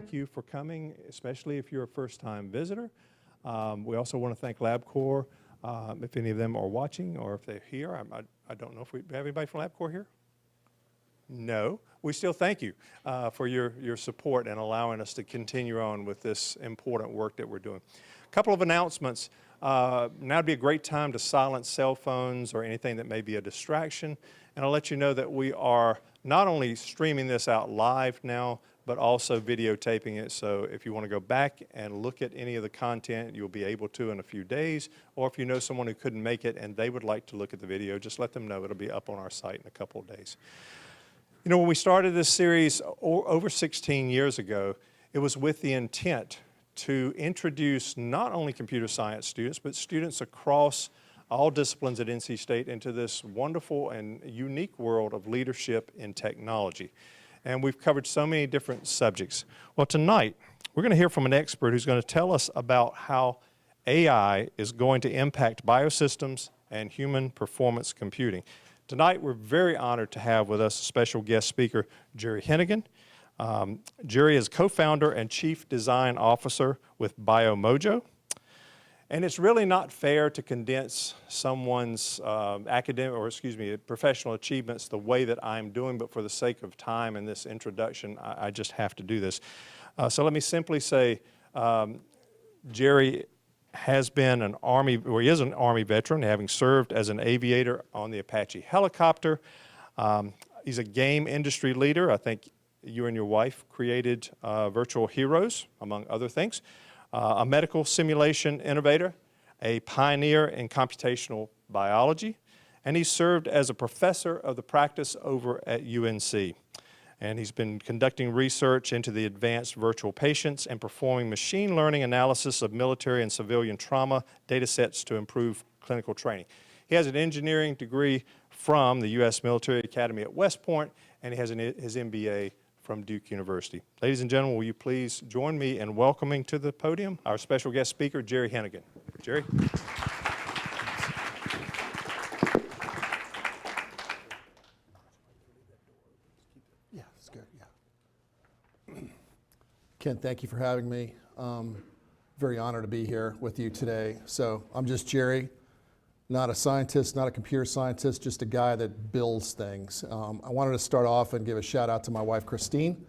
thank you for coming, especially if you're a first-time visitor. We also want to thank LabCorp, if any of them are watching or if they're here. I don't know if we have anybody from LabCorp here. No, we still thank you for your support and allowing us to continue on with this important work that we're doing. A couple of announcements. Now would be a great time to silence cell phones or anything that may be a distraction. And I'll let you know that we are not only streaming this out live now, but also videotaping it. So if you want to go back and look at any of the content, you'll be able to in a few days. Or if you know someone who couldn't make it and they would like to look at the video, just let them know. It'll be up on our site in a couple of days. You know, when we started this series over 16 years ago, it was with the intent to introduce not only computer science students, but students across all disciplines at NC State into this wonderful and unique world of leadership in technology. And we've covered so many different subjects. Well, tonight, we're going to hear from an expert who's going to tell us about how AI is going to impact biosystems and human performance computing. Tonight, we're very honored to have with us a special guest speaker, Jerry Heneghan. Jerry is co-founder and chief design officer with BioMojo. And it's really not fair to condense someone's professional achievements the way that I'm doing, but for the sake of time in this introduction, I just have to do this. So let me simply say, Jerry has been he is an Army veteran, having served as an aviator on the Apache helicopter. He's a game industry leader. I think you and your wife created Virtual Heroes, among other things. A medical simulation innovator, a pioneer in computational biology, and he served as a professor of the practice over at UNC. And he's been conducting research into the advanced virtual patients and performing machine learning analysis of military and civilian trauma data sets to improve clinical training. He has an engineering degree from the U.S. Military Academy at West Point, and he has his MBA from Duke University. Ladies and gentlemen, will you please join me in welcoming to the podium our special guest speaker, Jerry Heneghan. Jerry. Yeah, it's good, yeah. Ken, thank you for having me. Very honored to be here with you today. So I'm just Jerry, not a scientist, not a computer scientist, just a guy that builds things. I wanted to start off and give a shout out to my wife, Christine.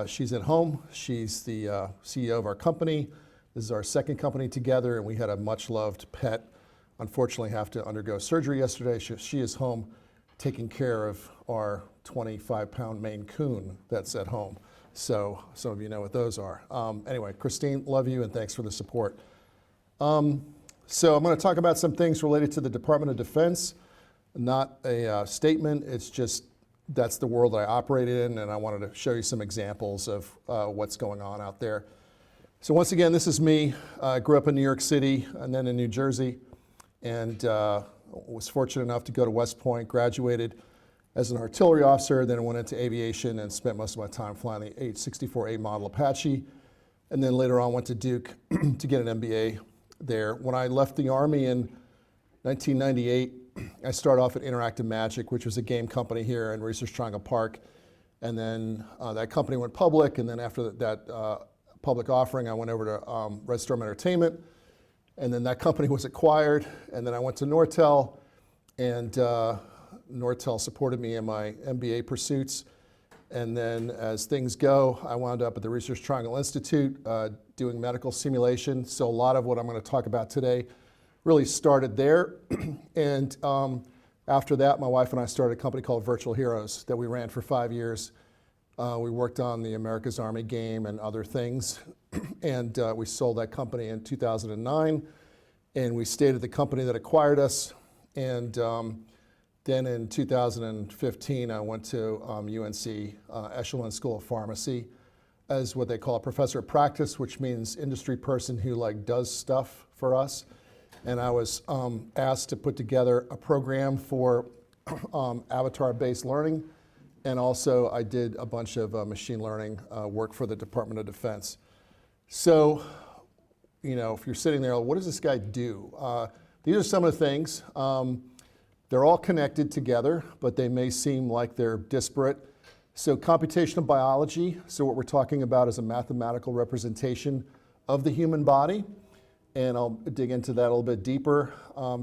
She's at home. She's the CEO of our company. This is our second company together, and we had a much-loved pet, unfortunately have to undergo surgery yesterday. She is home taking care of our 25-pound Maine Coon that's at home. So some of you know what those are. Anyway, Christine, love you, and thanks for the support. So I'm going to talk about some things related to the Department of Defense. Not a statement, it's just that's the world that I operate in, and I wanted to show you some examples of what's going on out there. So once again, this is me. I grew up in New York City and then in New Jersey, and was fortunate enough to go to West Point, graduated as an artillery officer, then I went into aviation and spent most of my time flying the 864A model Apache, and then later on went to Duke to get an MBA there. When I left the Army in 1998, I started off at Interactive Magic, which was a game company here in Research Triangle Park. And then that company went public, and then after that public offering, I went over to Red Storm Entertainment. And then that company was acquired, and then I went to Nortel, and Nortel supported me in my MBA pursuits. And then as things go, I wound up at the Research Triangle Institute doing medical simulation. So a lot of what I'm going to talk about today really started there. And after that, my wife and I started a company called Virtual Heroes that we ran for 5 years. We worked on the America's Army game and other things. And we sold that company in 2009. And we stayed at the company that acquired us. And then in 2015, I went to UNC Echelon School of Pharmacy as what they call a professor of practice, which means industry person who does stuff for us. And I was asked to put together a program for avatar-based learning. And also I did a bunch of machine learning work for the Department of Defense. So, you know, if you're sitting there, what does this guy do? These are some of the things. They're all connected together, but they may seem like they're disparate. So computational biology, so what we're talking about is a mathematical representation of the human body, and I'll dig into that a little bit deeper.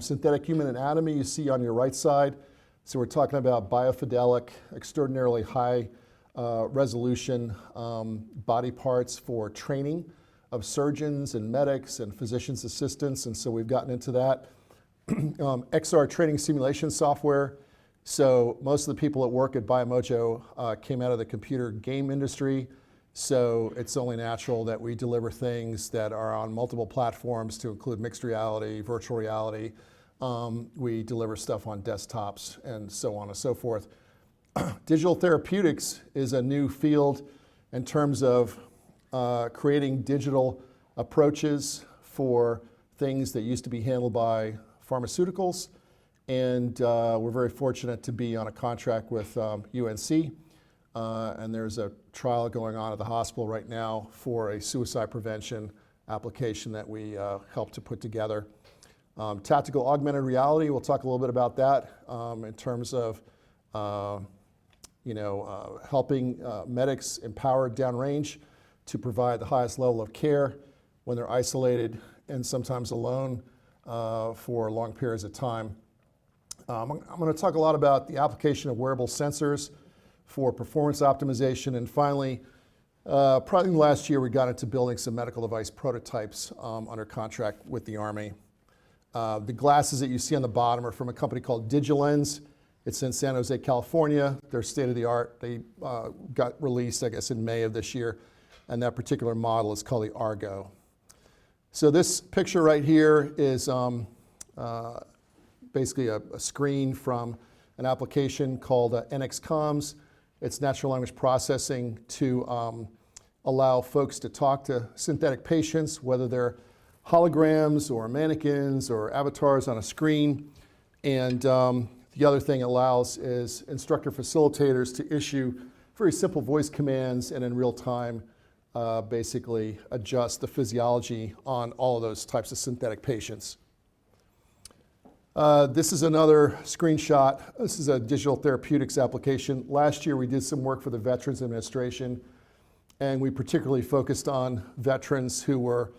Synthetic human anatomy you see on your right side, so we're talking about biofidelic, extraordinarily high resolution body parts for training of surgeons and medics and physicians' assistants, and so we've gotten into that. XR training simulation software. So most of the people that work at Biomojo came out of the computer game industry, so it's only natural that we deliver things that are on multiple platforms to include mixed reality, virtual reality. We deliver stuff on desktops and so on and so forth. Digital therapeutics is a new field in terms of creating digital approaches for things that used to be handled by pharmaceuticals. And we're very fortunate to be on a contract with UNC. And there's a trial going on at the hospital right now for a suicide prevention application that we helped to put together. Tactical augmented reality, we'll talk a little bit about that in terms of helping medics empowered downrange to provide the highest level of care when they're isolated and sometimes alone for long periods of time. I'm going to talk a lot about the application of wearable sensors for performance optimization, and finally, probably last year we got into building some medical device prototypes under contract with the Army. The glasses that you see on the bottom are from a company called DigiLens. It's in San Jose, California. They're state of the art. They got released, I guess, in May of this year, and that particular model is called the Argo. So this picture right here is basically a screen from an application called NX-Comms. It's natural language processing to allow folks to talk to synthetic patients, whether they're holograms or mannequins or avatars on a screen. And the other thing it allows is instructor facilitators to issue very simple voice commands and in real time basically adjust the physiology on all of those types of synthetic patients. This is another screenshot. This is a digital therapeutics application. Last year we did some work for the Veterans Administration, and we particularly focused on veterans who were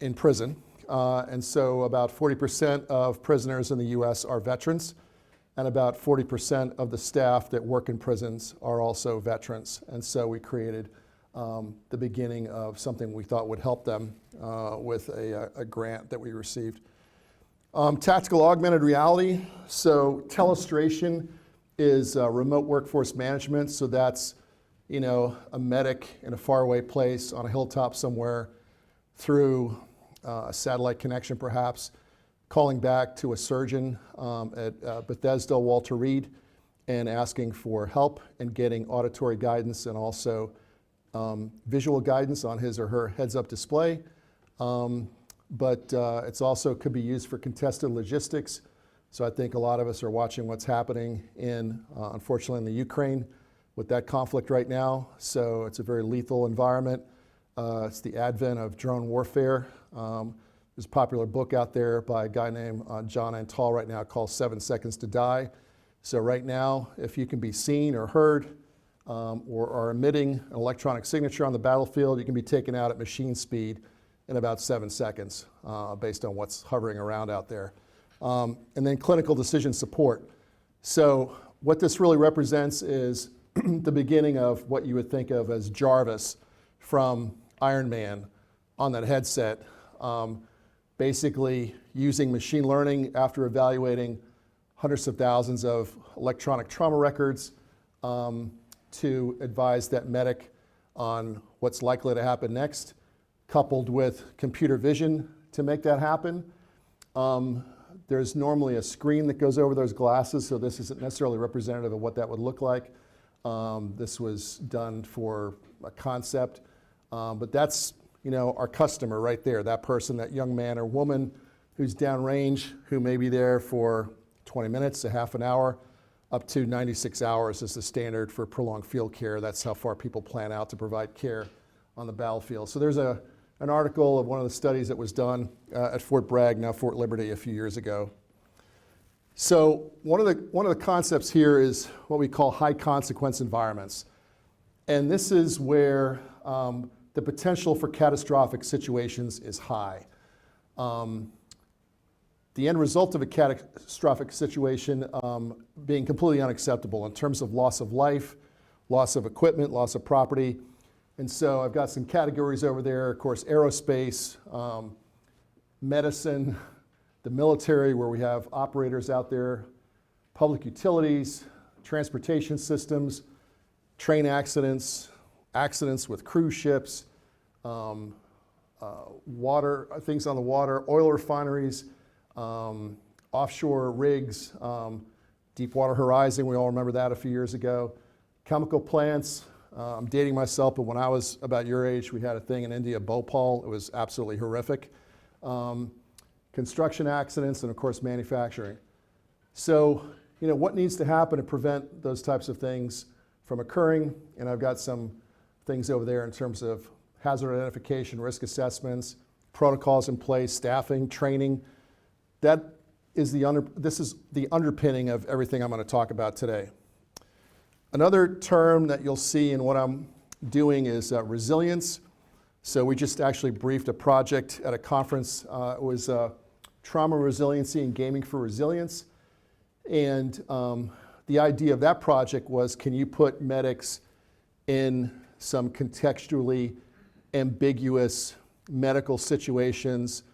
in prison. And so about 40% of prisoners in the US are veterans, and about 40% of the staff that work in prisons are also veterans. And so we created the beginning of something we thought would help them with a grant that we received. Tactical augmented reality. So telestration is remote workforce management. So that's, a medic in a faraway place on a hilltop somewhere through a satellite connection perhaps, calling back to a surgeon at Bethesda, Walter Reed, and asking for help and getting auditory guidance and also visual guidance on his or her heads-up display. But it's also could be used for contested logistics. So I think a lot of us are watching what's happening unfortunately, in the Ukraine with that conflict right now. So it's a very lethal environment. It's the advent of drone warfare. There's a popular book out there by a guy named John Antal right now called 7 Seconds to Die. So right now, if you can be seen or heard or are emitting an electronic signature on the battlefield, you can be taken out at machine speed in about 7 seconds based on what's hovering around out there. And then clinical decision support. So what this really represents is the beginning of what you would think of as Jarvis from Iron Man on that headset, basically using machine learning after evaluating hundreds of thousands of electronic trauma records to advise that medic on what's likely to happen next, coupled with computer vision to make that happen. There's normally a screen that goes over those glasses, so this isn't necessarily representative of what that would look like. This was done for a concept, but that's our customer right there, that person, that young man or woman who's downrange, who may be there for 20 minutes, a half an hour, up to 96 hours is the standard for prolonged field care. That's how far people plan out to provide care on the battlefield. So there's an article of one of the studies that was done at Fort Bragg, now Fort Liberty, a few years ago. So one of the concepts here is what we call high consequence environments. And this is where the potential for catastrophic situations is high. The end result of a catastrophic situation being completely unacceptable in terms of loss of life, loss of equipment, loss of property. And so I've got some categories over there, of course, aerospace, medicine, the military, where we have operators out there, public utilities, transportation systems, train accidents, accidents with cruise ships, water, things on the water, oil refineries, offshore rigs, Deepwater Horizon, we all remember that a few years ago. Chemical plants, I'm dating myself, but when I was about your age, we had a thing in India, Bhopal. It was absolutely horrific. Construction accidents, and of course, manufacturing. So, what needs to happen to prevent those types of things from occurring? And I've got some things over there in terms of hazard identification, risk assessments, protocols in place, staffing, training. This is the underpinning of everything I'm going to talk about today. Another term that you'll see in what I'm doing is resilience. So we just actually briefed a project at a conference. It was trauma resiliency and gaming for resilience. And the idea of that project was, can you put medics in some contextually ambiguous medical situations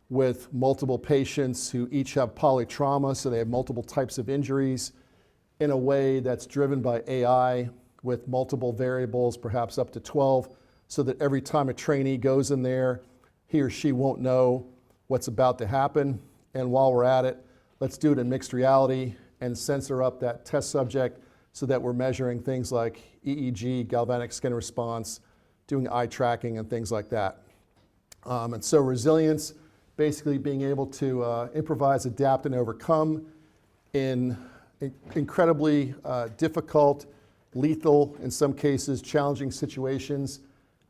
with multiple patients who each have polytrauma, so they have multiple types of injuries, in a way that's driven by AI with multiple variables, perhaps up to 12, so that every time a trainee goes in there, he or she won't know what's about to happen. And while we're at it, let's do it in mixed reality and censor up that test subject so that we're measuring things like EEG, galvanic skin response, doing eye tracking and things like that. And so resilience, basically being able to improvise, adapt, and overcome in incredibly difficult, lethal, in some cases, challenging situations,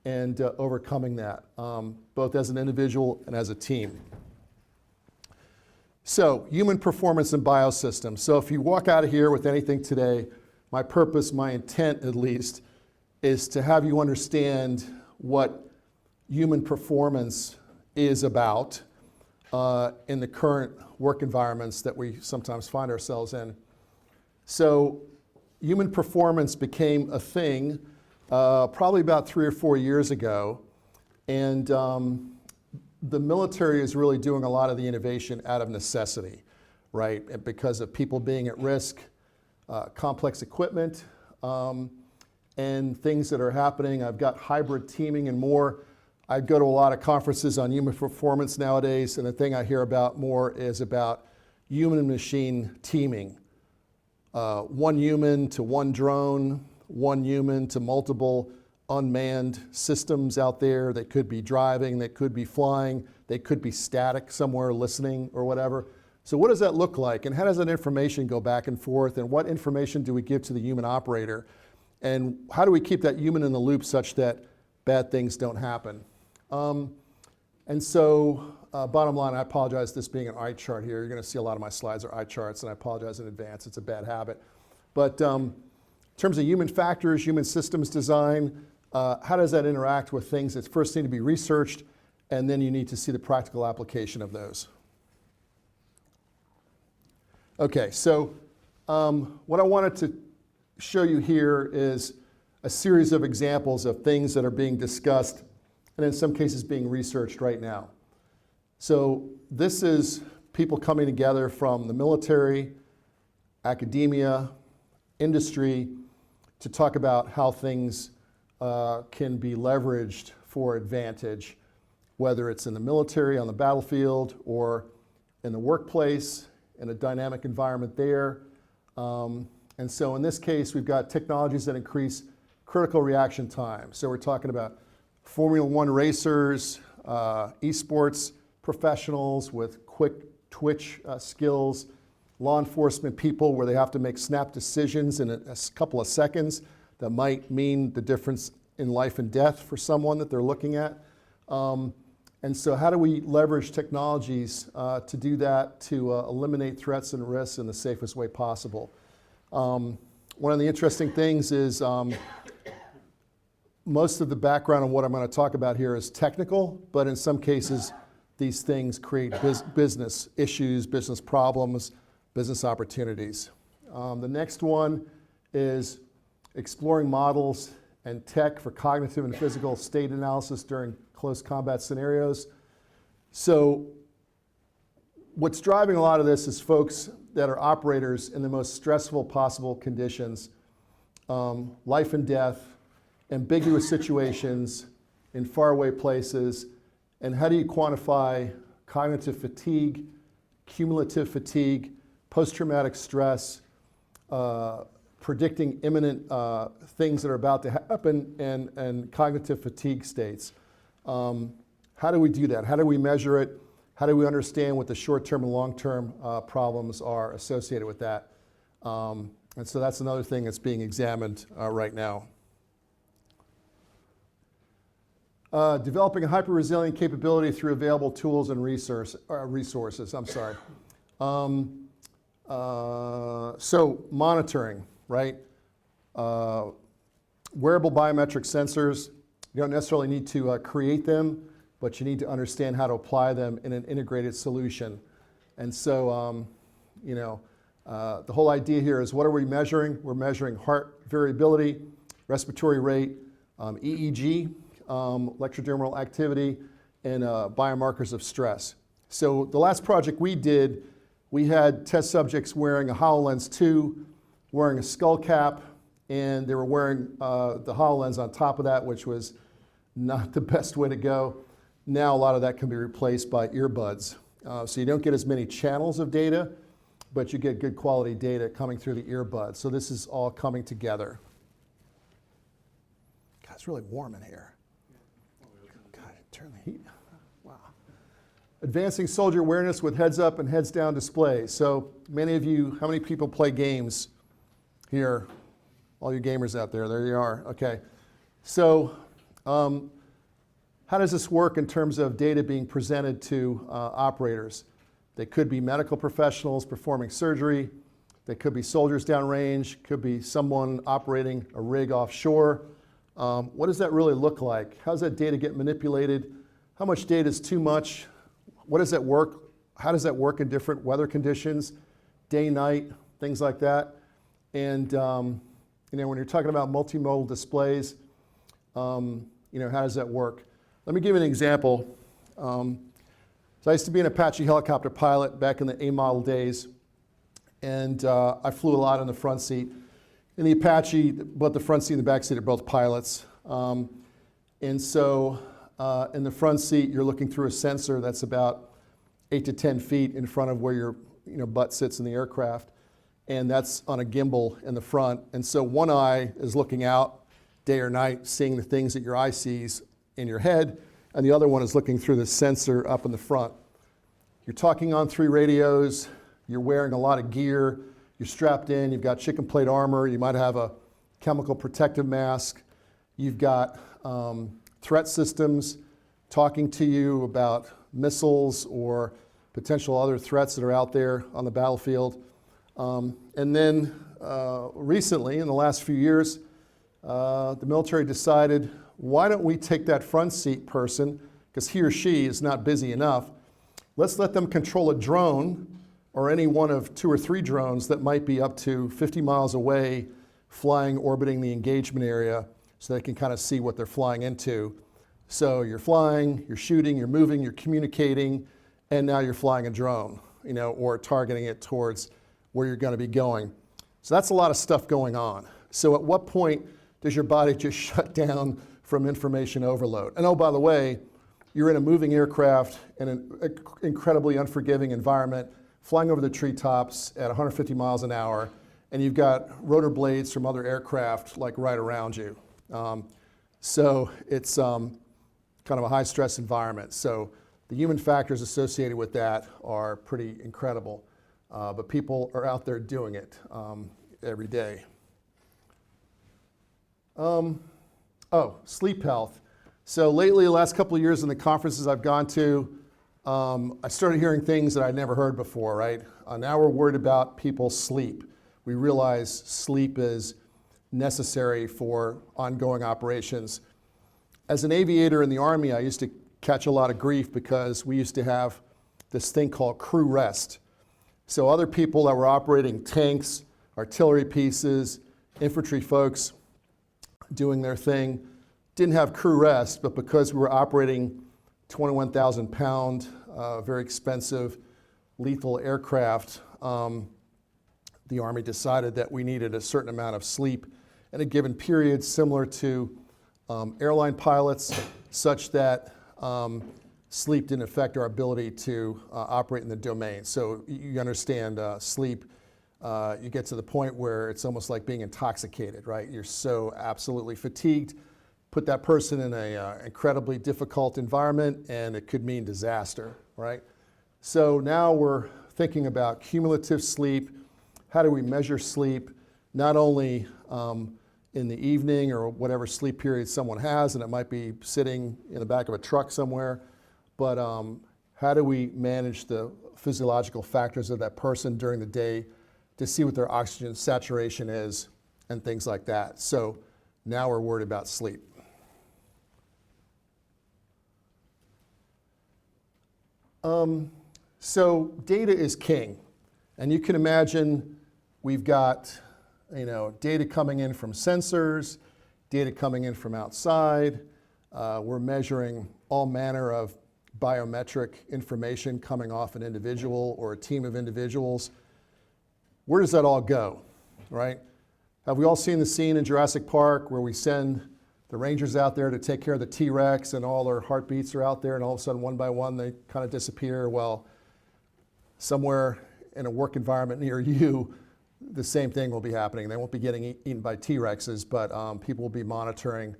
and overcoming that, both as an individual and as a team. So, human performance in biosystems. So if you walk out of here with anything today, my purpose, my intent at least, is to have you understand what human performance is about in the current work environments that we sometimes find ourselves in. So human performance became a thing probably about 3 or 4 years ago, and the military is really doing a lot of the innovation out of necessity, right? Because of people being at risk, complex equipment, and things that are happening. I've got hybrid teaming and more. I go to a lot of conferences on human performance nowadays, and the thing I hear about more is about human and machine teaming. One human to one drone, one human to multiple unmanned systems out there. They could be driving, they could be flying, they could be static somewhere listening or whatever. So what does that look like? And how does that information go back and forth? And what information do we give to the human operator? And how do we keep that human in the loop such that bad things don't happen? And so, bottom line, I apologize this being an eye chart here. You're going to see a lot of my slides are eye charts, and I apologize in advance. It's a bad habit. But in terms of human factors, human systems design, how does that interact with things that first need to be researched, and then you need to see the practical application of those? Okay, so what I wanted to show you here is a series of examples of things that are being discussed and in some cases being researched right now. So this is people coming together from the military, academia, industry, to talk about how things can be leveraged for advantage, whether it's in the military, on the battlefield, or in the workplace, in a dynamic environment there. And so in this case, we've got technologies that increase critical reaction time. So we're talking about Formula One racers, esports professionals with quick twitch skills, law enforcement people where they have to make snap decisions in a couple of seconds that might mean the difference in life and death for someone that they're looking at. And so how do we leverage technologies to do that, to eliminate threats and risks in the safest way possible? One of the interesting things is most of the background on what I'm going to talk about here is technical, but in some cases, these things create business issues, business problems, business opportunities. The next one is exploring models and tech for cognitive and physical state analysis during close combat scenarios. So what's driving a lot of this is folks that are operators in the most stressful possible conditions, life and death, ambiguous situations in faraway places, and how do you quantify cognitive fatigue, cumulative fatigue, post-traumatic stress, predicting imminent things that are about to happen, and cognitive fatigue states. How do we do that? How do we measure it? How do we understand what the short-term and long-term problems are associated with that? And so that's another thing that's being examined right now. Developing a hyper-resilient capability through available tools and resources. So monitoring, right? Wearable biometric sensors, you don't necessarily need to create them, but you need to understand how to apply them in an integrated solution. And so, the whole idea here is, what are we measuring? We're measuring heart variability, respiratory rate, EEG, electrodermal activity, and biomarkers of stress. So the last project we did, we had test subjects wearing a HoloLens 2, wearing a skull cap, and they were wearing the HoloLens on top of that, which was not the best way to go. Now a lot of that can be replaced by earbuds. So you don't get as many channels of data, but you get good quality data coming through the earbuds. So this is all coming together. God, it's really warm in here. God, turn the heat. Wow. Advancing soldier awareness with heads up and heads down display. So many of you, how many people play games here? All you gamers out there, there you are. Okay. So how does this work in terms of data being presented to operators? They could be medical professionals performing surgery. They could be soldiers downrange. Could be someone operating a rig offshore. What does that really look like? How does that data get manipulated? How much data is too much? What does that work? How does that work in different weather conditions, day, night, things like that? And when you're talking about multimodal displays, how does that work? Let me give you an example. So I used to be an Apache helicopter pilot back in the A model days, and I flew a lot in the front seat. In the Apache, both the front seat and the back seat are both pilots. And so in the front seat, you're looking through a sensor that's about 8 to 10 feet in front of where your butt sits in the aircraft. And that's on a gimbal in the front. And so one eye is looking out day or night, seeing the things that your eye sees in your head, and the other one is looking through the sensor up in the front. You're talking on 3 radios, you're wearing a lot of gear, you're strapped in, you've got chicken plate armor, you might have a chemical protective mask, you've got threat systems talking to you about missiles or potential other threats that are out there on the battlefield. And then recently, in the last few years, the military decided, why don't we take that front seat person, because he or she is not busy enough, let's let them control a drone or any one of 2 or 3 drones that might be up to 50 miles away, flying, orbiting the engagement area, so they can kind of see what they're flying into. So you're flying, you're shooting, you're moving, you're communicating, and now you're flying a drone, or targeting it towards where you're going to be going. So that's a lot of stuff going on. So at what point does your body just shut down from information overload? And oh, by the way, you're in a moving aircraft in an incredibly unforgiving environment, flying over the treetops at 150 miles an hour, and you've got rotor blades from other aircraft like right around you. So it's kind of a high stress environment. So the human factors associated with that are pretty incredible. But people are out there doing it every day. Sleep health. So lately, the last couple of years in the conferences I've gone to, I started hearing things that I'd never heard before, right? Now we're worried about people's sleep. We realize sleep is necessary for ongoing operations. As an aviator in the Army, I used to catch a lot of grief because we used to have this thing called crew rest. So other people that were operating tanks, artillery pieces, infantry folks doing their thing didn't have crew rest, but because we were operating 21,000 pound, very expensive, lethal aircraft, the Army decided that we needed a certain amount of sleep in a given period, similar to airline pilots, such that sleep didn't affect our ability to operate in the domain. So you understand sleep, you get to the point where it's almost like being intoxicated, right? You're so absolutely fatigued. Put that person in an incredibly difficult environment and it could mean disaster, right? So now we're thinking about cumulative sleep. How do we measure sleep, not only in the evening or whatever sleep period someone has, and it might be sitting in the back of a truck somewhere, but how do we manage the physiological factors of that person during the day to see what their oxygen saturation is and things like that. So now we're worried about sleep. So data is king, and you can imagine we've got data coming in from sensors, data coming in from outside. We're measuring all manner of biometric information coming off an individual or a team of individuals. Where does that all go, right? Have we all seen the scene in Jurassic Park where we send the rangers out there to take care of the T-Rex and all their heartbeats are out there and all of a sudden one by one they kind of disappear? Well, somewhere in a work environment near you, the same thing will be happening. They won't be getting eaten by T-Rexes, but people will be monitoring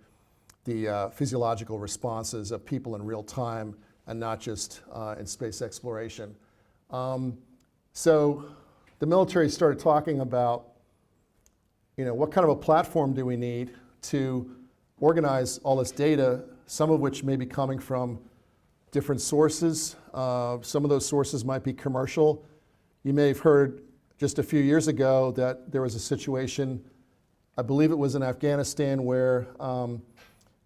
the physiological responses of people in real time and not just in space exploration. So the military started talking about, what kind of a platform do we need to organize all this data, some of which may be coming from different sources. Some of those sources might be commercial. You may have heard just a few years ago that there was a situation, I believe it was in Afghanistan, where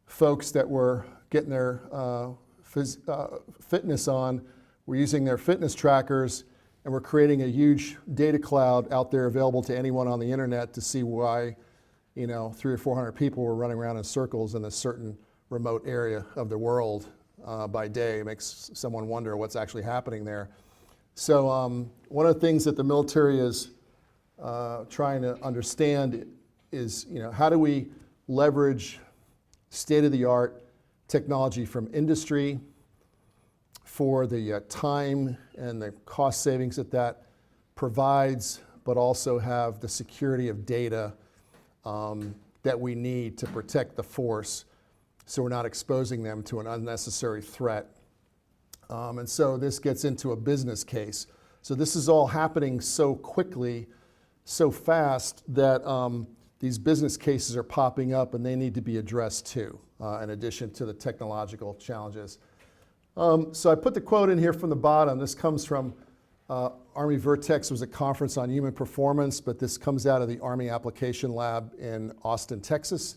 folks that were getting their fitness on were using their fitness trackers and we're creating a huge data cloud out there available to anyone on the internet to see why 300 or 400 people were running around in circles in a certain remote area of the world by day. It makes someone wonder what's actually happening there. So one of the things that the military is trying to understand is, how do we leverage state-of-the-art technology from industry for the time and the cost savings that provides, but also have the security of data that we need to protect the force so we're not exposing them to an unnecessary threat. And so this gets into a business case. So this is all happening so quickly, so fast that these business cases are popping up and they need to be addressed too, in addition to the technological challenges. So I put the quote in here from the bottom. This comes from Army Vertex. It was a conference on human performance, but this comes out of the Army Application Lab in Austin, Texas.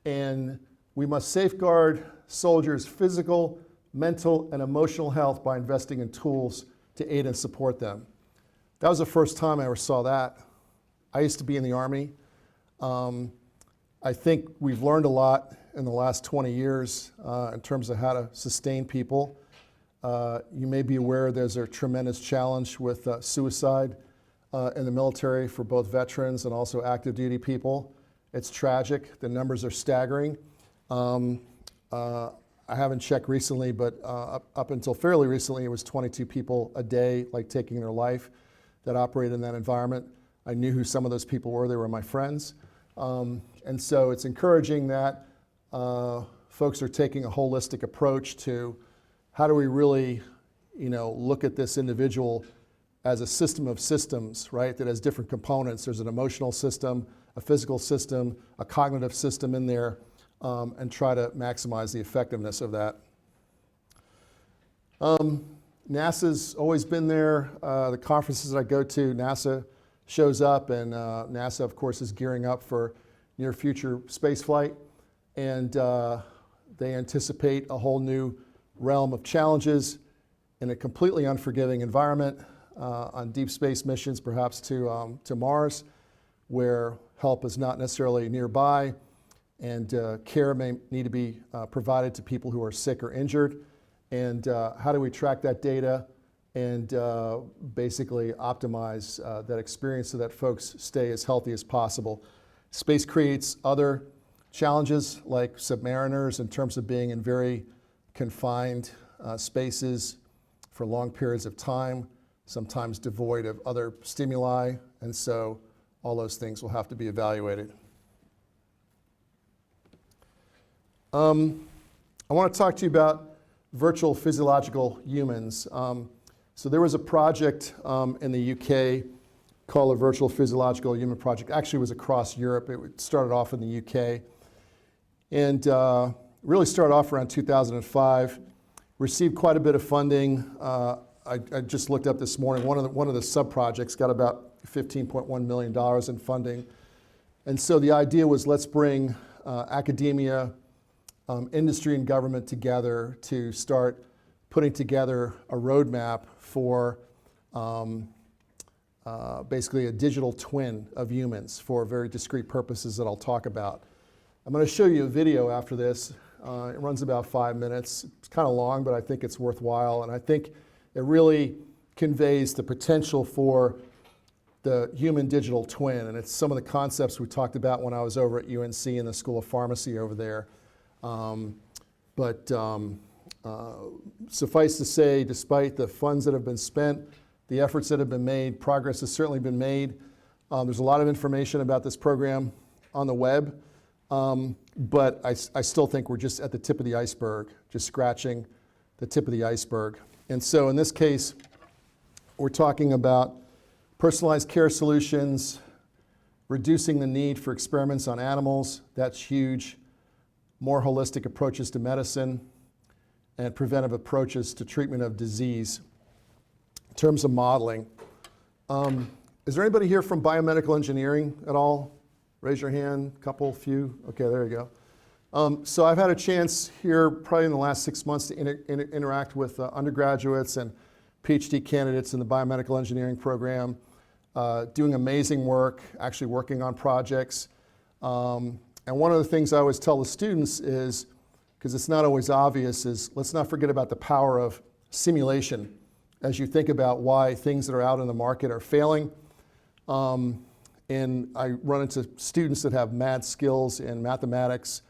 And we must safeguard soldiers' physical, mental, and emotional health by investing in tools to aid and support them. That was the first time I ever saw that. I used to be in the Army. I think we've learned a lot in the last 20 years in terms of how to sustain people. You may be aware there's a tremendous challenge with suicide in the military for both veterans and also active duty people. It's tragic. The numbers are staggering. I haven't checked recently, but up until fairly recently, it was 22 people a day, taking their life, that operated in that environment. I knew who some of those people were. They were my friends. And so it's encouraging that folks are taking a holistic approach to how do we really, look at this individual as a system of systems, right, that has different components. There's an emotional system, a physical system, a cognitive system in there. and try to maximize the effectiveness of that. NASA's always been there. The conferences that I go to, NASA shows up, and NASA, of course, is gearing up for near future space flight. And they anticipate a whole new realm of challenges in a completely unforgiving environment on deep space missions, perhaps to Mars, where help is not necessarily nearby, and care may need to be provided to people who are sick or injured. And how do we track that data and basically optimize that experience so that folks stay as healthy as possible? Space creates other challenges like submariners in terms of being in very confined spaces for long periods of time, sometimes devoid of other stimuli, and so all those things will have to be evaluated. I want to talk to you about virtual physiological humans. So there was a project in the UK called the Virtual Physiological Human Project. Actually, it was across Europe. It started off in the UK. And really started off around 2005. Received quite a bit of funding. I just looked up this morning. One of the sub-projects got about $15.1 million in funding. And so the idea was, let's bring academia, industry and government together to start putting together a roadmap for basically a digital twin of humans for very discrete purposes that I'll talk about. I'm going to show you a video after this. It runs about 5 minutes. It's kind of long, but I think it's worthwhile, and I think it really conveys the potential for the human digital twin, and it's some of the concepts we talked about when I was over at UNC in the School of Pharmacy over there. Suffice to say, despite the funds that have been spent, the efforts that have been made, progress has certainly been made. There's a lot of information about this program on the web, but I still think we're just at the tip of the iceberg, just scratching the tip of the iceberg. And so in this case, we're talking about personalized care solutions, reducing the need for experiments on animals, that's huge, more holistic approaches to medicine, and preventive approaches to treatment of disease. In terms of modeling, is there anybody here from biomedical engineering at all? Raise your hand, couple, few. Okay, there you go. So I've had a chance here probably in the last 6 months to interact with undergraduates and PhD candidates in the biomedical engineering program, doing amazing work, actually working on projects. And one of the things I always tell the students is, because it's not always obvious, is let's not forget about the power of simulation as you think about why things that are out in the market are failing. And I run into students that have mad skills in mathematics,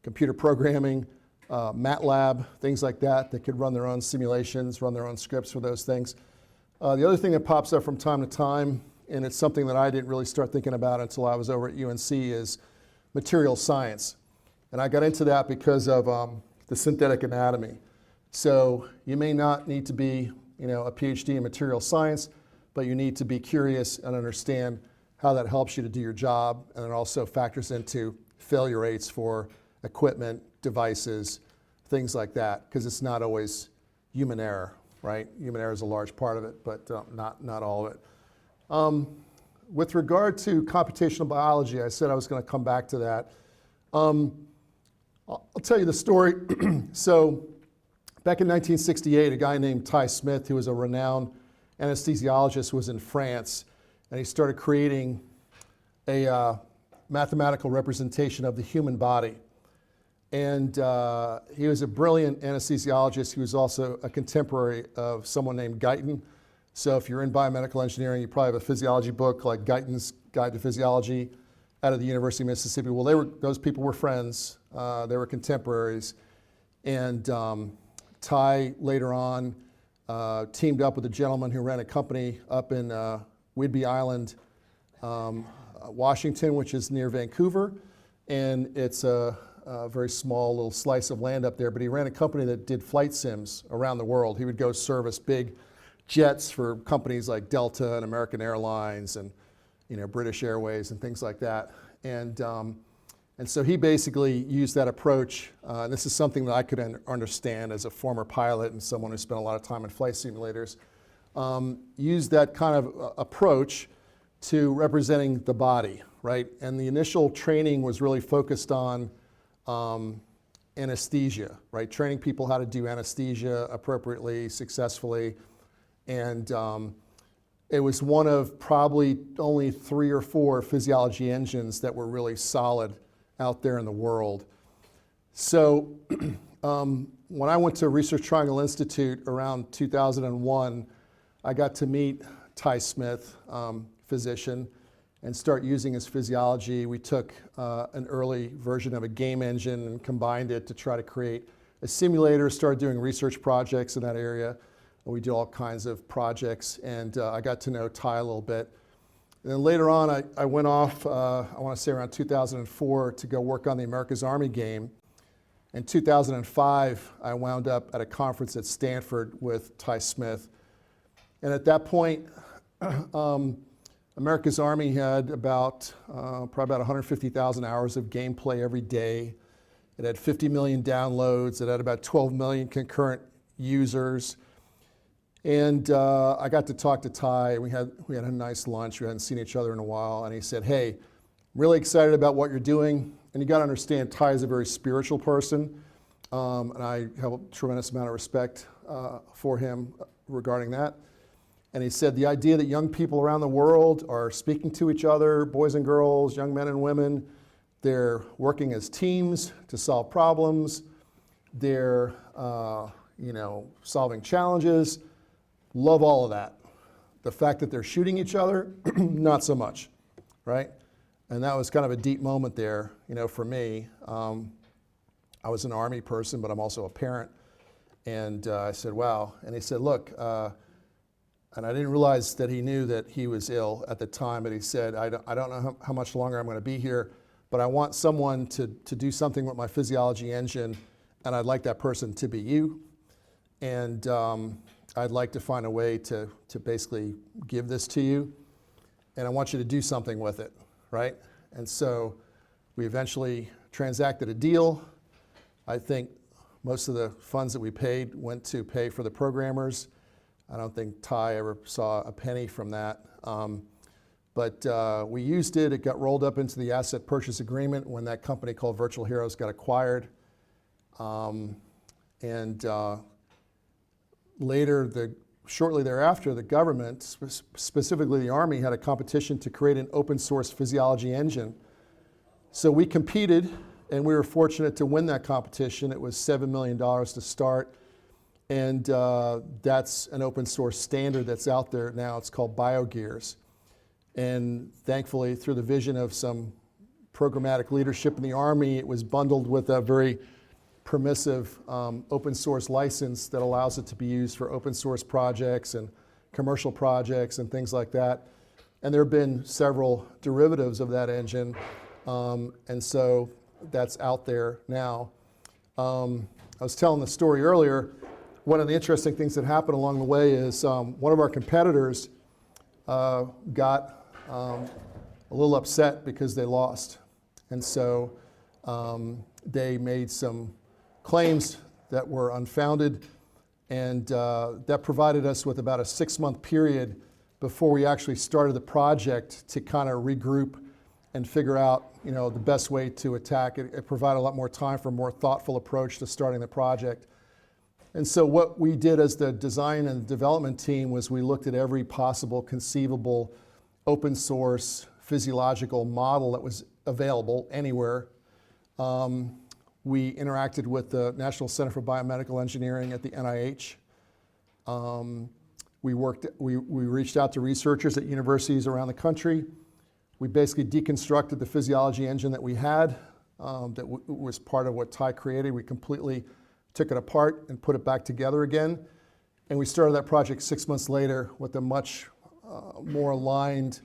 computer programming, MATLAB, things like that, that could run their own simulations, run their own scripts for those things. The other thing that pops up from time to time, and it's something that I didn't really start thinking about until I was over at UNC, is material science. And I got into that because of the synthetic anatomy. So you may not need to be, a PhD in material science, but you need to be curious and understand how that helps you to do your job, and it also factors into failure rates for equipment, devices, things like that, because it's not always human error, right? Human error is a large part of it, but not all of it. With regard to computational biology, I said I was going to come back to that. I'll tell you the story. So back in 1968, a guy named Ty Smith, who was a renowned anesthesiologist, was in France, and he started creating a mathematical representation of the human body. And he was a brilliant anesthesiologist. He was also a contemporary of someone named Guyton. So if you're in biomedical engineering, you probably have a physiology book like Guyton's Guide to Physiology out of the University of Mississippi. Well, those people were friends. They were contemporaries. And Ty later on teamed up with a gentleman who ran a company up in Whidbey Island, Washington, which is near Vancouver. And it's a very small little slice of land up there. But he ran a company that did flight sims around the world. He would go service big jets for companies like Delta and American Airlines and British Airways and things like that. And And so he basically used that approach, and this is something that I could understand as a former pilot and someone who spent a lot of time in flight simulators, used that kind of approach to representing the body, right? And the initial training was really focused on anesthesia, right? Training people how to do anesthesia appropriately, successfully. And it was one of probably only 3 or 4 physiology engines that were really solid out there in the world. So when I went to Research Triangle Institute around 2001, I got to meet Ty Smith, physician, and start using his physiology. We took an early version of a game engine and combined it to try to create a simulator, started doing research projects in that area. We did all kinds of projects, and I got to know Ty a little bit. And then later on, I went off, I want to say around 2004, to go work on the America's Army game. In 2005, I wound up at a conference at Stanford with Ty Smith. And at that point, America's Army had about, probably about 150,000 hours of gameplay every day. It had 50 million downloads. It had about 12 million concurrent users. And I got to talk to Ty. We had a nice lunch. We hadn't seen each other in a while. And he said, hey, I'm really excited about what you're doing. And you got to understand, Ty is a very spiritual person. And I have a tremendous amount of respect for him regarding that. And he said the idea that young people around the world are speaking to each other, boys and girls, young men and women, they're working as teams to solve problems, they're solving challenges, love all of that. The fact that they're shooting each other, not so much, right? And that was kind of a deep moment there, for me. I was an Army person, but I'm also a parent. And I said, wow. And he said, look, and I didn't realize that he knew that he was ill at the time, but he said, I don't know how much longer I'm going to be here, but I want someone to do something with my physiology engine, and I'd like that person to be you. And I'd like to find a way to basically give this to you, and I want you to do something with it, right? And so we eventually transacted a deal. I think most of the funds that we paid went to pay for the programmers. I don't think Ty ever saw a penny from that. But we used it. It got rolled up into the asset purchase agreement when that company called Virtual Heroes got acquired. Shortly thereafter, the government, specifically the Army, had a competition to create an open source physiology engine. So we competed, and we were fortunate to win that competition. It was $7 million to start. And that's an open source standard that's out there now. It's called BioGears. And thankfully, through the vision of some programmatic leadership in the Army, it was bundled with a very permissive open source license that allows it to be used for open source projects and commercial projects and things like that. And there have been several derivatives of that engine. And so that's out there now. I was telling the story earlier. One of the interesting things that happened along the way is one of our competitors got a little upset because they lost. And so they made some claims that were unfounded, and that provided us with about a 6-month period before we actually started the project to kind of regroup and figure out the best way to attack it. It provided a lot more time for a more thoughtful approach to starting the project. And so what we did as the design and development team was we looked at every possible conceivable open source physiological model that was available anywhere. We interacted with the National Center for Biomedical Engineering at the NIH. We reached out to researchers at universities around the country. We basically deconstructed the physiology engine that we had that was part of what Ty created. We completely took it apart and put it back together again. And we started that project 6 months later with a much more aligned,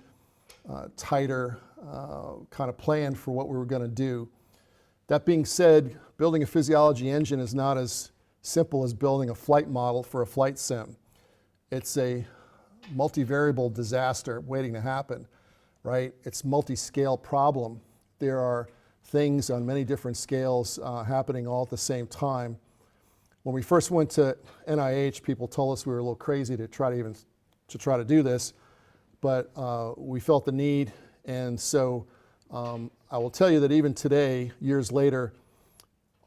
tighter kind of plan for what we were going to do. That being said, building a physiology engine is not as simple as building a flight model for a flight sim. It's a multivariable disaster waiting to happen, right? It's multi-scale problem. There are things on many different scales happening all at the same time. When we first went to NIH, people told us we were a little crazy to try to do this, but we felt the need, and so I will tell you that even today, years later,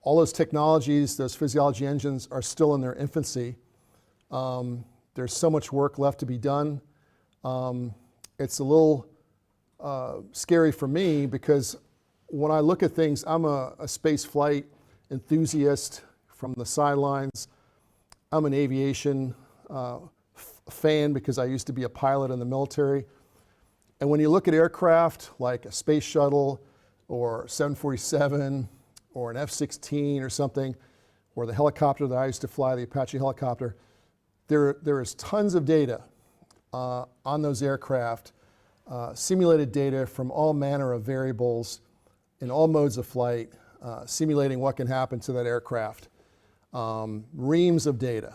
all those technologies, those physiology engines are still in their infancy. There's so much work left to be done. It's a little scary for me because when I look at things, I'm a space flight enthusiast from the sidelines. I'm an aviation fan because I used to be a pilot in the military. And when you look at aircraft like a space shuttle or 747 or an F-16 or something, or the helicopter that I used to fly, the Apache helicopter, there is tons of data on those aircraft, simulated data from all manner of variables in all modes of flight, simulating what can happen to that aircraft. Reams of data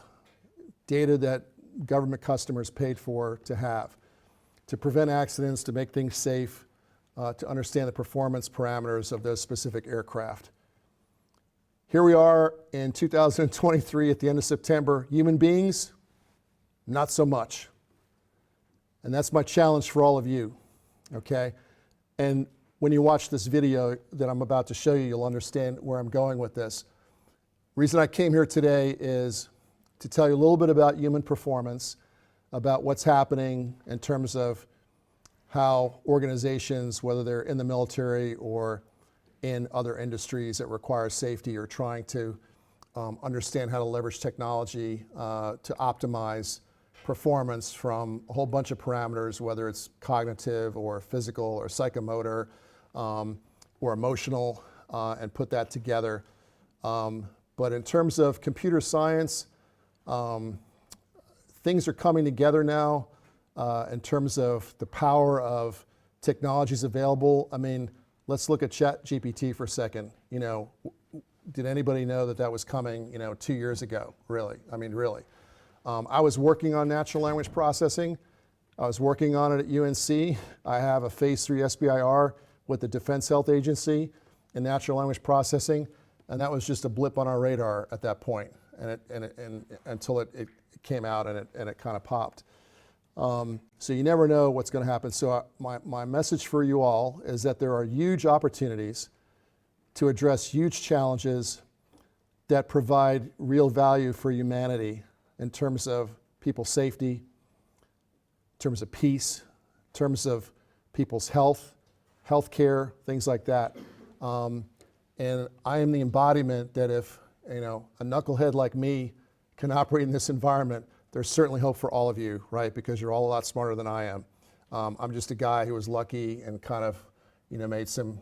that government customers paid for to have, to prevent accidents, to make things safe, to understand the performance parameters of those specific aircraft. Here we are in 2023 at the end of September. Human beings, not so much. And that's my challenge for all of you, okay? And when you watch this video that I'm about to show you, you'll understand where I'm going with this. Reason I came here today is to tell you a little bit about human performance, about what's happening in terms of how organizations, whether they're in the military or in other industries that require safety, are trying to understand how to leverage technology to optimize performance from a whole bunch of parameters, whether it's cognitive or physical or psychomotor or emotional, and put that together. But in terms of computer science, things are coming together now in terms of the power of technologies available. I mean, let's look at ChatGPT for a second. You know, did anybody know that that was coming, 2 years ago? Really? I mean, really. I was working on natural language processing. I was working on it at UNC. I have a phase 3 SBIR with the Defense Health Agency in natural language processing, and that was just a blip on our radar at that point, and until it came out and it kind of popped. So you never know what's going to happen. So my message for you all is that there are huge opportunities to address huge challenges that provide real value for humanity in terms of people's safety, in terms of peace, in terms of people's health, healthcare, things like that. And I am the embodiment that if a knucklehead like me can operate in this environment, there's certainly hope for all of you, right? Because you're all a lot smarter than I am. I'm just a guy who was lucky and kind of, made some,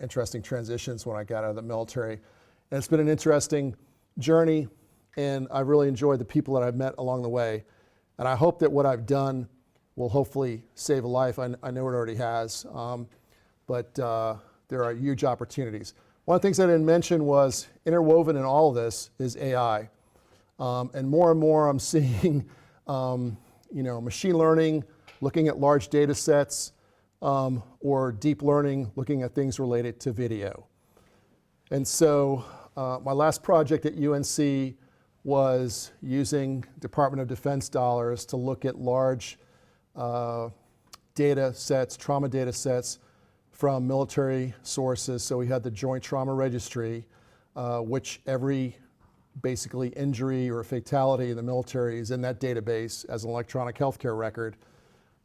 interesting transitions when I got out of the military. And it's been an interesting journey, and I've really enjoyed the people that I've met along the way. And I hope that what I've done will hopefully save a life. I know it already has, but there are huge opportunities. One of the things I didn't mention was interwoven in all of this is AI. And more I'm seeing, machine learning, looking at large data sets, or deep learning, looking at things related to video. And so my last project at UNC was using Department of Defense dollars to look at large data sets, trauma data sets from military sources. So we had the Joint Trauma Registry, which every basically injury or fatality in the military is in that database as an electronic healthcare record.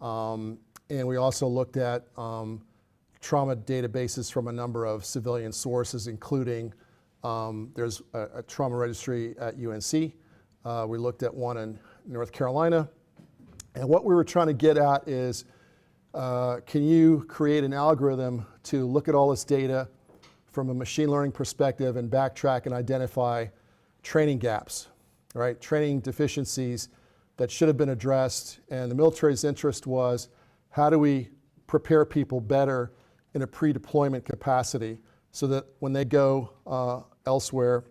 And we also looked at trauma databases from a number of civilian sources, including there's a trauma registry at UNC. We looked at one in North Carolina. And what we were trying to get at is, can you create an algorithm to look at all this data from a machine learning perspective and backtrack and identify training gaps, right? Training deficiencies that should have been addressed. And the military's interest was, how do we prepare people better in a pre-deployment capacity so that when they go elsewhere,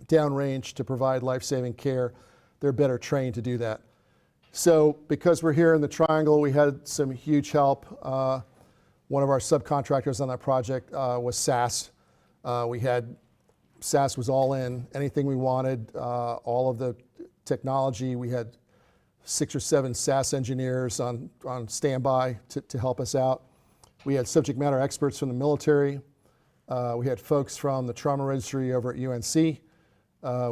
downrange to provide life-saving care, they're better trained to do that. So because we're here in the Triangle, we had some huge help. One of our subcontractors on that project was SAS. SAS was all in, anything we wanted, all of the technology. We had 6 or 7 SAS engineers on standby to help us out. We had subject matter experts from the military. We had folks from the trauma registry over at UNC.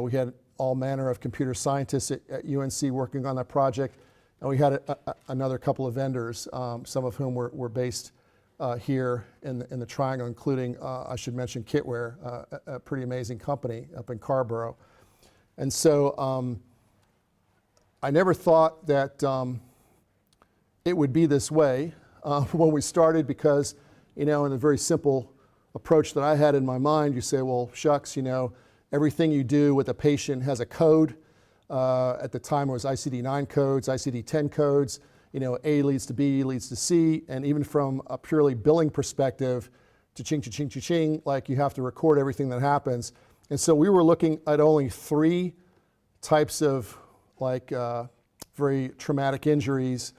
We had all manner of computer scientists at UNC working on that project. And we had another couple of vendors, some of whom were based here in the Triangle, including, I should mention, Kitware, a pretty amazing company up in Carborough. And so I never thought that it would be this way when we started, because, in a very simple approach that I had in my mind, you say, well, shucks, everything you do with a patient has a code. At the time it was ICD-9 codes, ICD-10 codes. A leads to B, leads to C, and even from a purely billing perspective, cha-ching, cha-ching, cha-ching, like you have to record everything that happens. And so we were looking at only 3 types of very traumatic injuries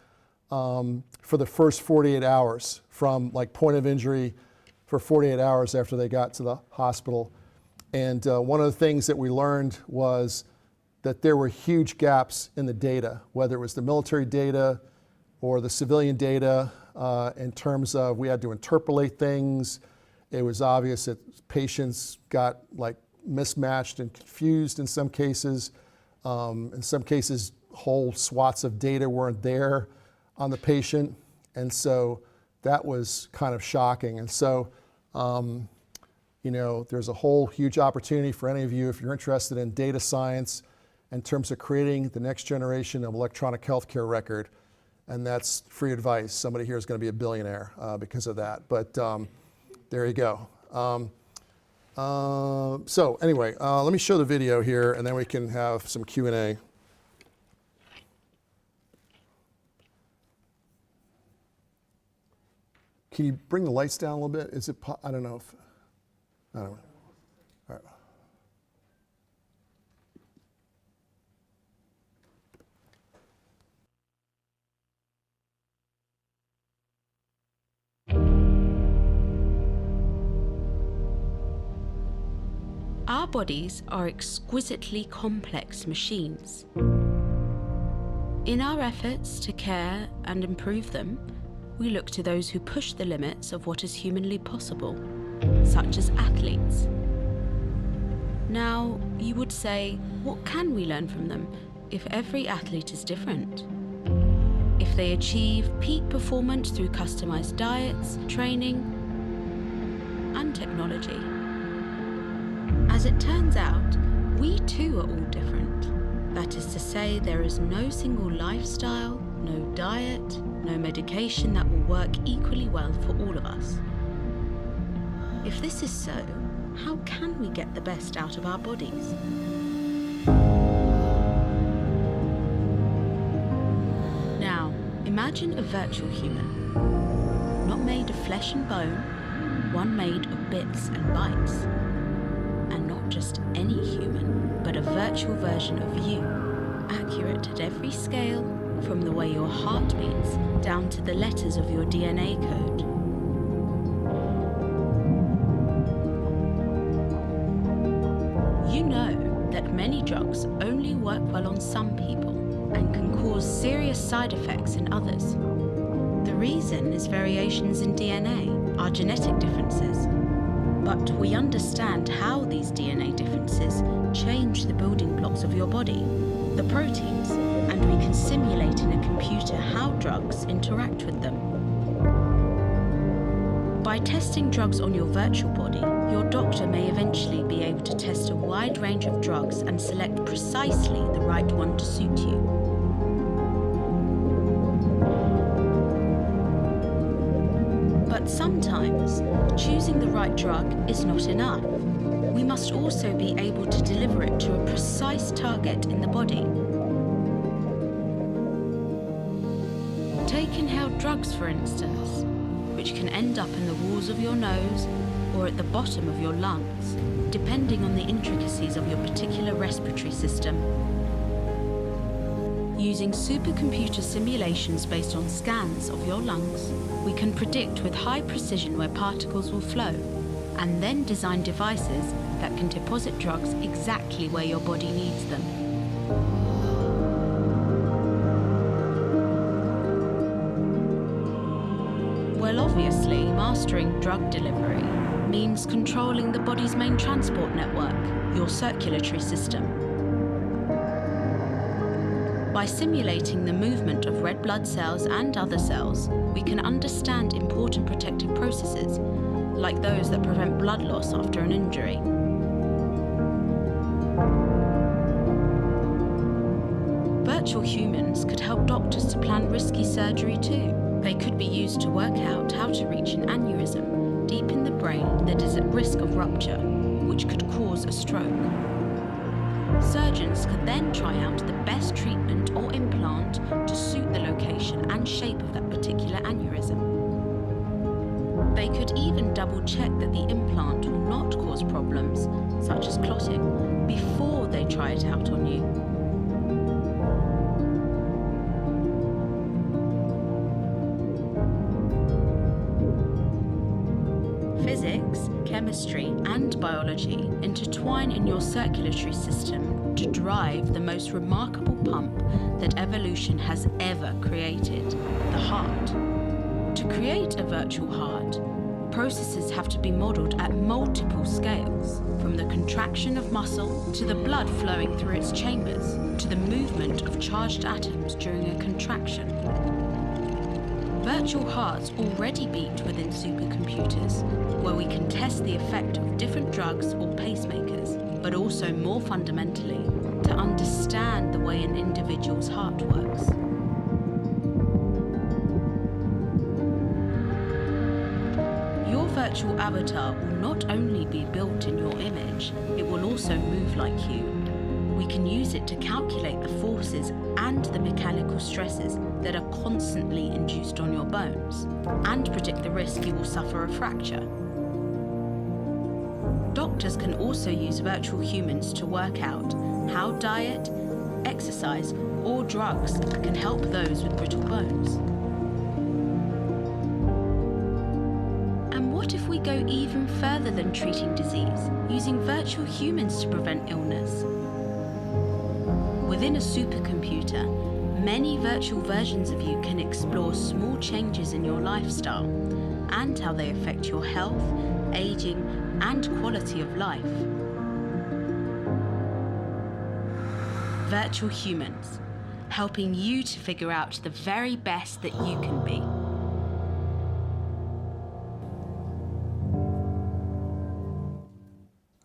for the first 48 hours, from point of injury for 48 hours after they got to the hospital. And one of the things that we learned was that there were huge gaps in the data, whether it was the military data or the civilian data, in terms of we had to interpolate things. It was obvious that patients got mismatched and confused in some cases. In some cases, whole swaths of data weren't there on the patient. And so that was kind of shocking. And so, there's a whole huge opportunity for any of you, if you're interested in data science, in terms of creating the next generation of electronic healthcare record. And that's free advice. Somebody here is going to be a billionaire because of that. But there you go. So anyway, let me show the video here, and then we can have some Q&A. Can you bring the lights down a little bit? Is it? I don't know if. I don't know. All right. Our bodies are exquisitely complex machines. In our efforts to care and improve them, we look to those who push the limits of what is humanly possible, such as athletes. Now, you would say, what can we learn from them if every athlete is different? If they achieve peak performance through customized diets, training, and technology. As it turns out, we too are all different. That is to say, there is no single lifestyle, no diet, no medication that will work equally well for all of us. If this is so, how can we get the best out of our bodies? Now, imagine a virtual human, not made of flesh and bone, one made of bits and bytes. And not just any human, but a virtual version of you, accurate at every scale, from the way your heart beats down to the letters of your DNA code. You know that many drugs only work well on some people and can cause serious side effects in others. The reason is variations in DNA, our genetic differences. But we understand how these DNA differences change the building blocks of your body, the proteins, and we can simulate in a computer how drugs interact with them. By testing drugs on your virtual body, your doctor may eventually be able to test a wide range of drugs and select precisely the right one to suit you. But sometimes, choosing the right drug is not enough. We must also be able to deliver it to a precise target in the body. Take inhaled drugs, for instance, which can end up in the walls of your nose or at the bottom of your lungs, depending on the intricacies of your particular respiratory system. Using supercomputer simulations based on scans of your lungs, we can predict with high precision where particles will flow, and then design devices that can deposit drugs exactly where your body needs them. Well, obviously, mastering drug delivery means controlling the body's main transport network, your circulatory system. By simulating the movement of red blood cells and other cells, we can understand important protective processes, like those that prevent blood loss after an injury. Virtual humans could help doctors to plan risky surgery too. They could be used to work out how to reach an aneurysm deep in the brain that is at risk of rupture, which could cause a stroke. Surgeons could then try out the best treatment or implant to suit the location and shape of that particular aneurysm. They could even double-check that the implant will not cause problems, such as clotting, before they try it out on you. Physics, chemistry, and biology intertwine in your circulatory system to drive the most remarkable pump that evolution has ever created, the heart. To create a virtual heart, processes have to be modeled at multiple scales, from the contraction of muscle to the blood flowing through its chambers, to the movement of charged atoms during a contraction. Virtual hearts already beat within supercomputers, where we can test the effect of different drugs or pacemakers, but also more fundamentally, to understand the way an individual's heart works. Your virtual avatar will not only be built in your image, it will also move like you. We can use it to calculate the forces and the mechanical stresses that are constantly induced on your bones, and predict the risk you will suffer a fracture. Doctors can also use virtual humans to work out how diet, exercise, or drugs can help those with brittle bones. And what if we go even further than treating disease, using virtual humans to prevent illness? Within a supercomputer, many virtual versions of you can explore small changes in your lifestyle and how they affect your health, aging, and quality of life. Virtual humans, helping you to figure out the very best that you can be.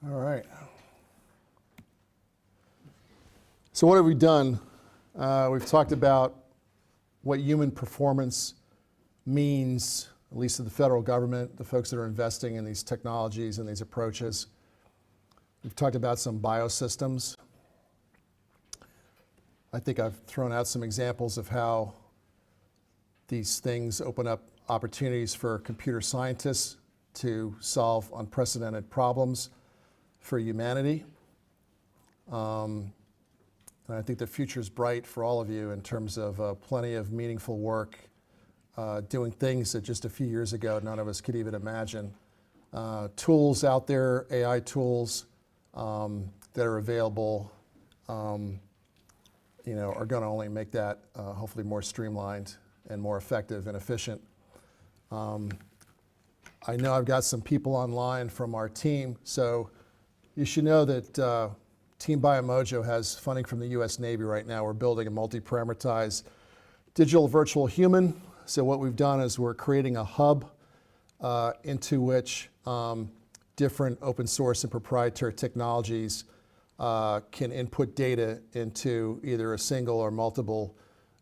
All right. So what have we done? We've talked about what human performance means, at least to the federal government, the folks that are investing in these technologies and these approaches. We've talked about some biosystems. I think I've thrown out some examples of how these things open up opportunities for computer scientists to solve unprecedented problems for humanity. And I think the future is bright for all of you in terms of plenty of meaningful work, doing things that just a few years ago none of us could even imagine. Tools out there, AI tools that are available, are going to only make that hopefully more streamlined and more effective and efficient. I know I've got some people online from our team, so you should know that Team Biomojo has funding from the US Navy right now. We're building a multi-parameterized digital virtual human. So what we've done is we're creating a hub into which different open source and proprietary technologies can input data into either a single or multiple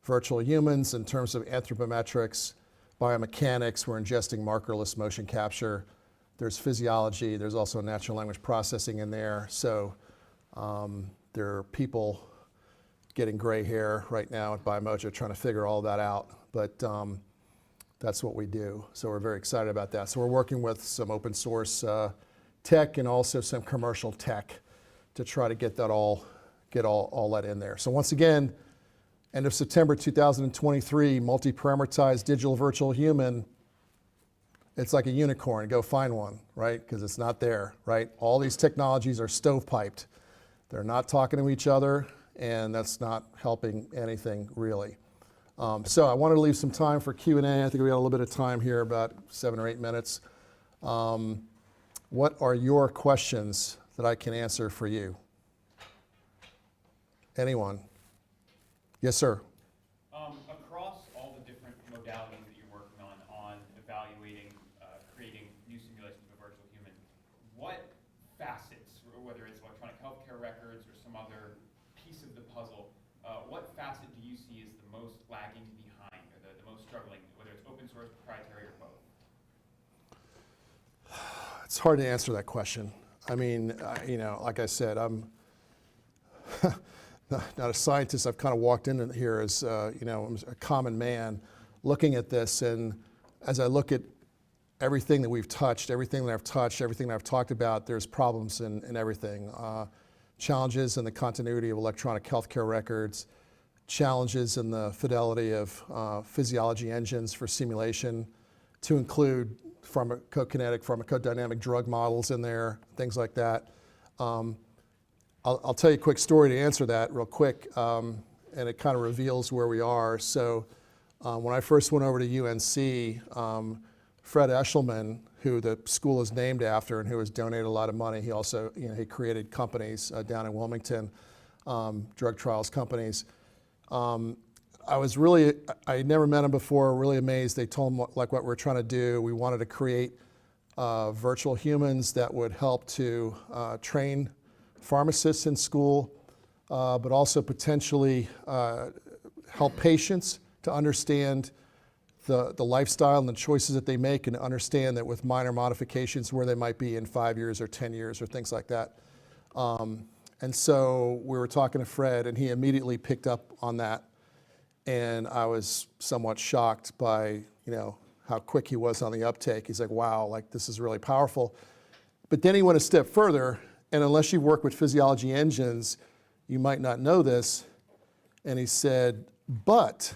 virtual humans in terms of anthropometrics, biomechanics. We're ingesting markerless motion capture. There's physiology. There's also natural language processing in there. So there are people getting gray hair right now at Biomojo trying to figure all that out, but that's what we do. So we're very excited about that. So we're working with some open source tech and also some commercial tech to try to get that all that in there. So once again, End of September 2023, multi-parameterized digital virtual human. It's like a unicorn. Go find one, right? Because it's not there, right? All these technologies are stovepiped. They're not talking to each other, and that's not helping anything really. So I wanted to leave some time for Q&A. I think we got a little bit of time here, about 7 or 8 minutes. What are your questions that I can answer for you? Anyone? Yes, sir. Across all the different modalities that you're working on evaluating, creating new simulations of a virtual human, what facets, whether it's electronic healthcare records or some other piece of the puzzle, what facet do you see as the most lagging behind or the most struggling, whether it's open source, proprietary, or both? It's hard to answer that question. I mean, like I said, I'm not a scientist. I've kind of walked in here as, I'm a common man looking at this. And as I look at everything that we've touched, everything that I've touched, everything that I've talked about, there's problems in everything. Challenges in the continuity of electronic healthcare records, challenges in the fidelity of physiology engines for simulation, to include pharmacokinetic, pharmacodynamic drug models in there, things like that. I'll tell you a quick story to answer that real quick, and it kind of reveals where we are. So when I first went over to UNC, Fred Eshelman, who the school is named after and who has donated a lot of money, he also, he created companies down in Wilmington, drug trials companies. I had never met him before, really amazed. They told him what we're trying to do. We wanted to create virtual humans that would help to train pharmacists in school, but also potentially help patients to understand the lifestyle and the choices that they make, and to understand that with minor modifications where they might be in 5 years or 10 years or things like that. And so we were talking to Fred, and he immediately picked up on that. And I was somewhat shocked by, how quick he was on the uptake. He's like, wow, like this is really powerful. But then he went a step further, and unless you work with physiology engines, you might not know this. And he said, what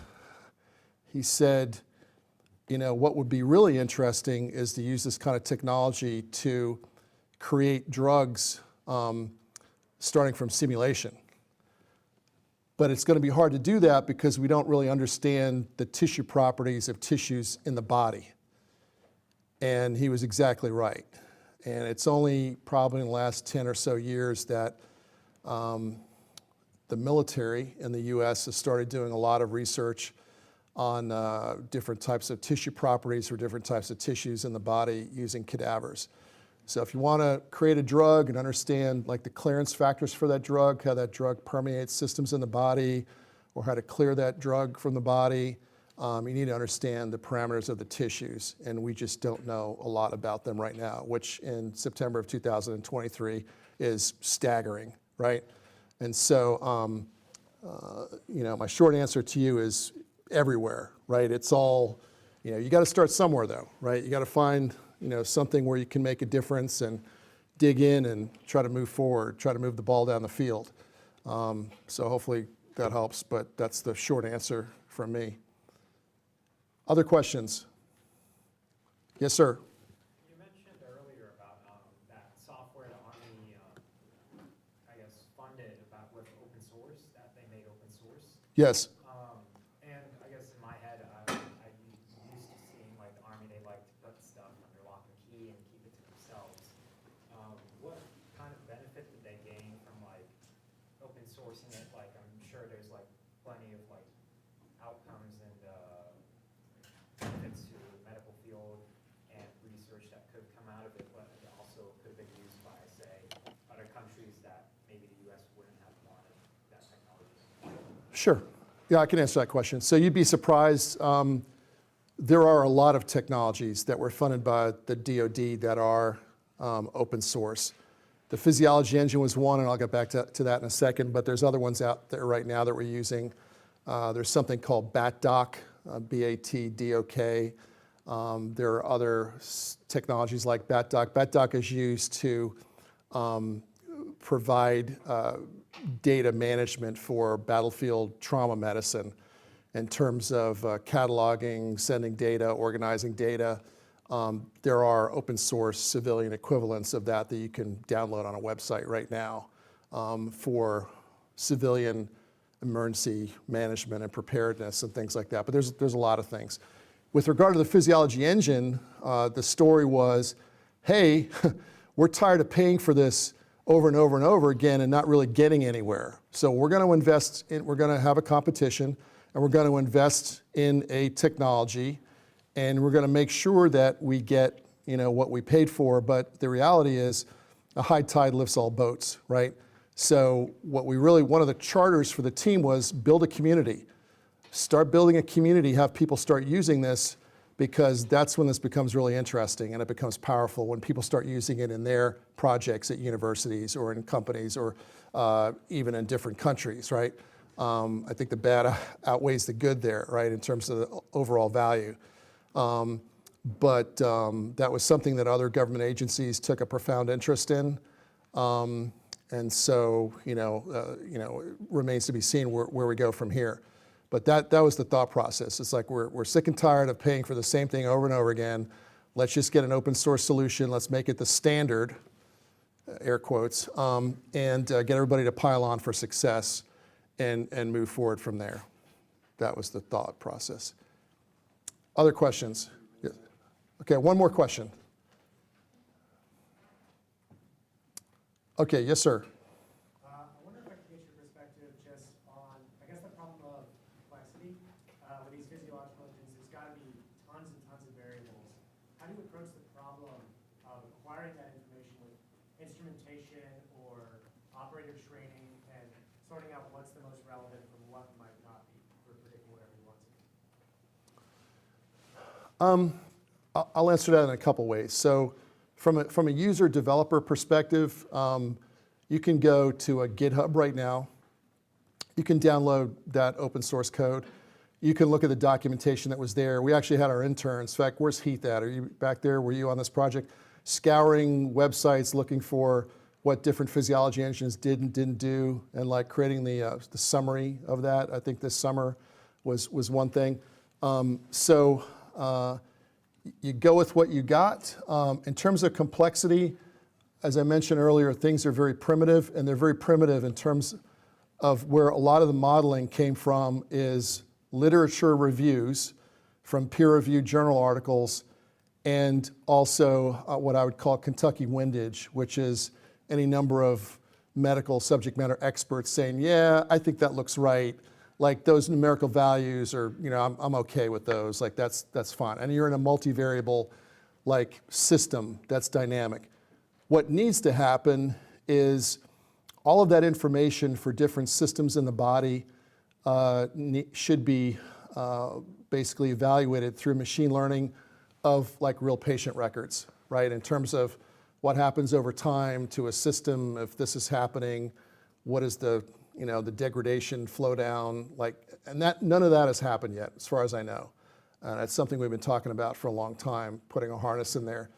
would be really interesting is to use this kind of technology to create drugs starting from simulation. But it's going to be hard to do that because we don't really understand the tissue properties of tissues in the body. And he was exactly right. And it's only probably in the last 10 or so years that the military in the US has started doing a lot of research on different types of tissue properties for different types of tissues in the body using cadavers. So if you want to create a drug and understand like the clearance factors for that drug, how that drug permeates systems in the body, or how to clear that drug from the body, you need to understand the parameters of the tissues. And we just don't know a lot about them right now, which in September of 2023 is staggering, right? And so, my short answer to you is everywhere, right? It's all, you got to start somewhere though, right? You got to find something where you can make a difference and dig in and try to move forward, try to move the ball down the field. So hopefully that helps, but that's the short answer from me. Other questions? Yes, sir. You mentioned earlier about that software the Army, funded about with open source, that they made open source. Yes. And I guess in my head, I used to seeing like the Army, they like to put stuff under lock and key and keep it to themselves. What kind of benefit did they gain from like open sourcing it? Like I'm sure there's like plenty of like outcomes and benefits to the medical field and research that could come out of it, but it also could have been used by, say, other countries that maybe the U.S. wouldn't have wanted that technology. Sure. Yeah, I can answer that question. So you'd be surprised. There are a lot of technologies that were funded by the DoD that are open source. The physiology engine was one, and I'll get back to that in a second, but there's other ones out there right now that we're using. There's something called BATDOC, BATDOK. There are other technologies like BATDOC. BATDOC is used to provide data management for battlefield trauma medicine in terms of cataloging, sending data, organizing data. There are open source civilian equivalents of that you can download on a website right now for civilian emergency management and preparedness and things like that. But there's a lot of things. With regard to the physiology engine, the story was, hey, we're tired of paying for this over and over and over again and not really getting anywhere. So we're going to have a competition, and we're going to invest in a technology, and we're going to make sure that we get, what we paid for. But the reality is, a high tide lifts all boats, right? So one of the charters for the team was build a community. Start building a community, have people start using this, because that's when this becomes really interesting and it becomes powerful, when people start using it in their projects at universities or in companies or even in different countries, right? I think the bad outweighs the good there, right, in terms of the overall value. But that was something that other government agencies took a profound interest in. And so, it remains to be seen where we go from here. But that was the thought process. It's like we're sick and tired of paying for the same thing over and over again. Let's just get an open source solution. Let's make it the standard, air quotes, and get everybody to pile on for success and move forward from there. That was the thought process. Other questions? Yes. Okay, one more question. Okay, yes, sir. I wonder if I could get your perspective just on, I guess, the problem of complexity. With these physiological engines, there's got to be tons and tons of variables. How do you approach the problem of acquiring that information with instrumentation or operator training and sorting out what's the most relevant from what might not be for predicting whatever you want to? I'll answer that in a couple ways. So from a user developer perspective, you can go to a GitHub right now. You can download that open source code. You can look at the documentation that was there. We actually had our interns. In fact, where's Heath at? Are you back there? Were you on this project? Scouring websites, looking for what different physiology engines did and didn't do, and like creating the summary of that. I think this summer was one thing. You go with what you got. In terms of complexity, as I mentioned earlier, things are very primitive, and they're very primitive in terms of where a lot of the modeling came from is literature reviews from peer-reviewed journal articles, and also what I would call Kentucky windage, which is any number of medical subject matter experts saying, yeah, I think that looks right. Like those numerical values are, I'm okay with those. Like that's fine. And you're in a multivariable like system that's dynamic. What needs to happen is all of that information for different systems in the body should be basically evaluated through machine learning of like real patient records, right? In terms of what happens over time to a system if this is happening, what is the the degradation, flow down, and none of that has happened yet, as far as I know. That's something we've been talking about for a long time, putting a harness in there.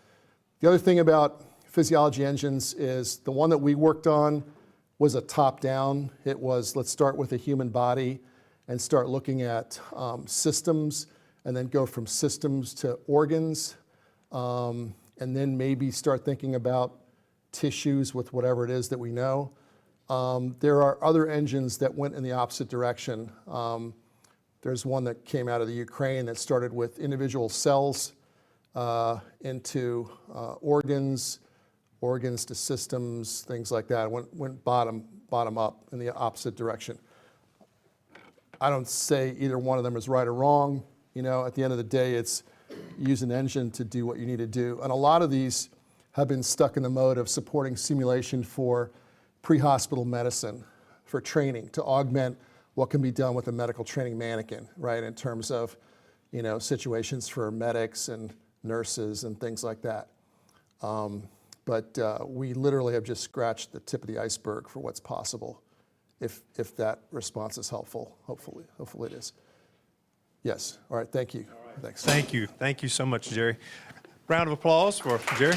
The other thing about physiology engines is the one that we worked on was a top-down. It was, let's start with a human body and start looking at systems, and then go from systems to organs, and then maybe start thinking about tissues with whatever it is that we know. There are other engines that went in the opposite direction. There's one that came out of the Ukraine that started with individual cells into organs to systems, things like that. It went bottom up in the opposite direction. I don't say either one of them is right or wrong. At the end of the day, it's use an engine to do what you need to do. And a lot of these have been stuck in the mode of supporting simulation for pre-hospital medicine, for training, to augment what can be done with a medical training mannequin, right, in terms of, situations for medics and nurses and things like that. But we literally have just scratched the tip of the iceberg for what's possible, if that response is helpful. Hopefully it is. Yes, all right, thank you. All right. Thanks. Thank you so much, Jerry. Round of applause for Jerry.